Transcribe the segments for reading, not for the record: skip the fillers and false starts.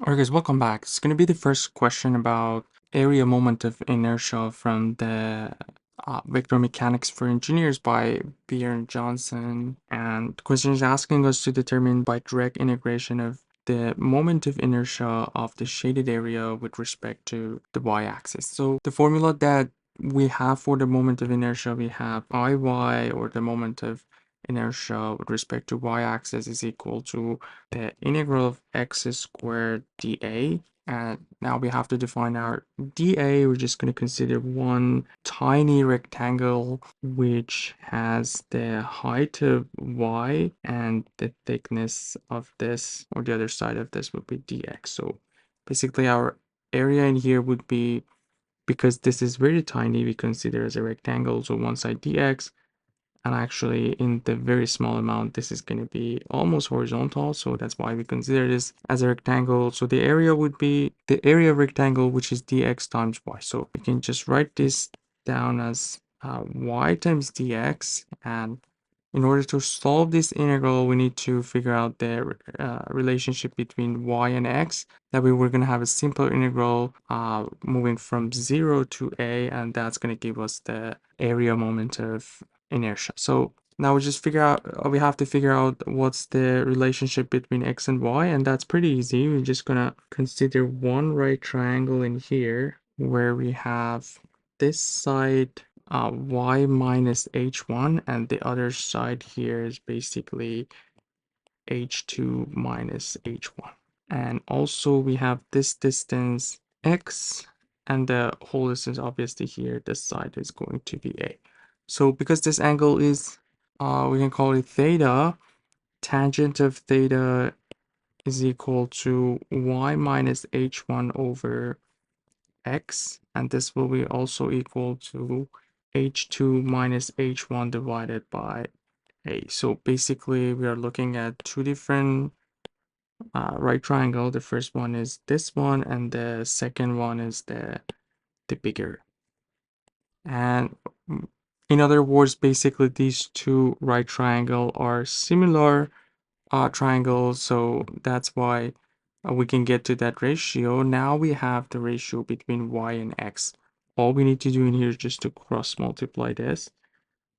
Alright guys, welcome back. It's going to be the first question about area moment of inertia from the Vector Mechanics for Engineers by Beer Johnston. And the question is asking us to determine by direct integration of the moment of inertia of the shaded area with respect to the y-axis. So the formula that we have for the moment of inertia, we have Iy, or the moment of inertia with respect to y-axis, is equal to the integral of x squared dA. And now we have to define our dA. We're just going to consider one tiny rectangle which has the height of y, and the thickness of this, or the other side of this, would be dx. So basically our area in here would be, because this is very tiny, we consider as a rectangle, so one side dx, and actually in the very small amount this is going to be almost horizontal, so that's why we consider this as a rectangle. So the area would be the area of rectangle, which is dx times y. So we can just write this down as y times dx, and in order to solve this integral we need to figure out the relationship between y and x. That way we're going to have a simple integral moving from 0 to a, and that's going to give us the area moment of inertia. So now we have to figure out what's the relationship between x and y, and that's pretty easy. We're just gonna consider one right triangle in here where we have this side y minus h1, and the other side here is basically h2 minus h1. And also we have this distance x, and the whole distance obviously here, this side is going to be a. So because this angle is, we can call it theta, tangent of theta is equal to y minus h1 over x, and this will be also equal to h2 minus h1 divided by a. So basically we are looking at two different right triangle. The first one is this one, and the second one is the bigger. And in other words, basically these two right triangle are similar triangles, so that's why we can get to that ratio. Now we have the ratio between y and x. All we need to do in here is just to cross multiply this,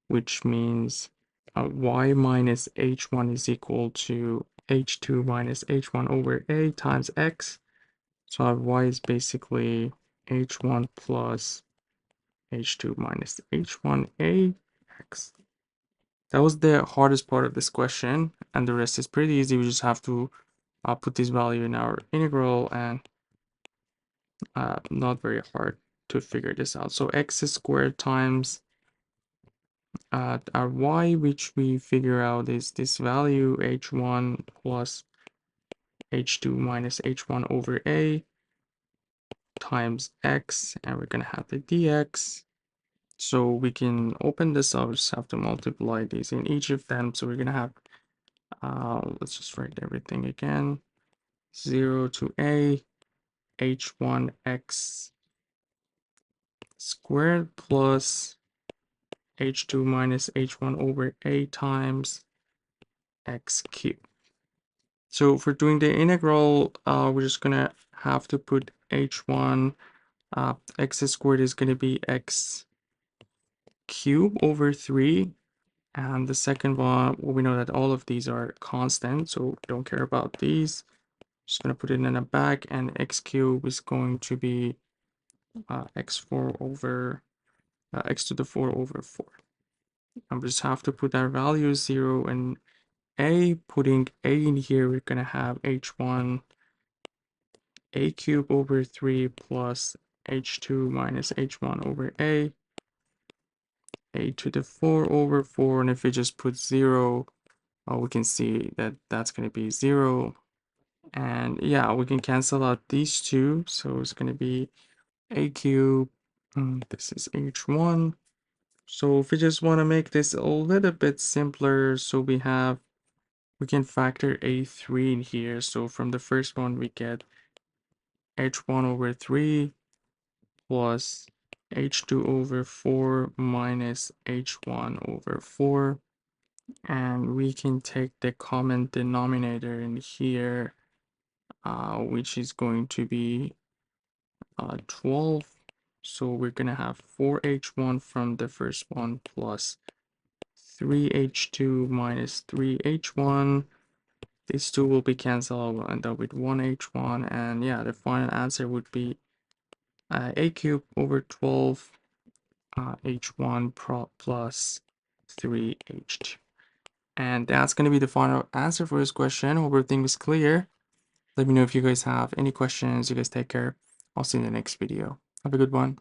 which means y minus h1 is equal to h2 minus h1 over a times x. So our y is basically h1 plus h2 minus h1a x. That was the hardest part of this question, and the rest is pretty easy. We just have to put this value in our integral, and not very hard to figure this out. So x squared times our y, which we figure out is this value h1 plus h2 minus h1 over a times x, and we're gonna have the dx. So we can open this up, just have to multiply these in each of them. So we're gonna have, let's just write everything again, 0 to a h1x squared plus h2 minus h1 over a times x cubed. So for doing the integral, we're just gonna have to put h1, x squared is gonna be x cubed over 3, and the second one, well, we know that all of these are constant, so we don't care about these. Just gonna put it in the back, and x cubed is going to be x4 over x to the 4 over 4. And we just have to put our values 0 and a. Putting a in here, we're gonna have h1 a cubed over 3 plus h2 minus h1 over a to the 4 over 4, and if we just put 0, we can see that that's going to be 0. And yeah, we can cancel out these two, so it's going to be a cubed, this is h1. So if we just want to make this a little bit simpler, so we can factor a3 in here. So from the first one we get h1 over 3 plus h2 over 4 minus h1 over 4, and we can take the common denominator in here, which is going to be 12. So we're gonna have 4H1 from the first one plus 3H2 minus 3H1. These two will be cancelled. We'll end up with 1H1, and yeah, the final answer would be A cubed over 12 H1 plus 3H2. And that's going to be the final answer for this question. Hope everything was clear. Let me know if you guys have any questions. You guys take care. I'll see you in the next video. Have a good one.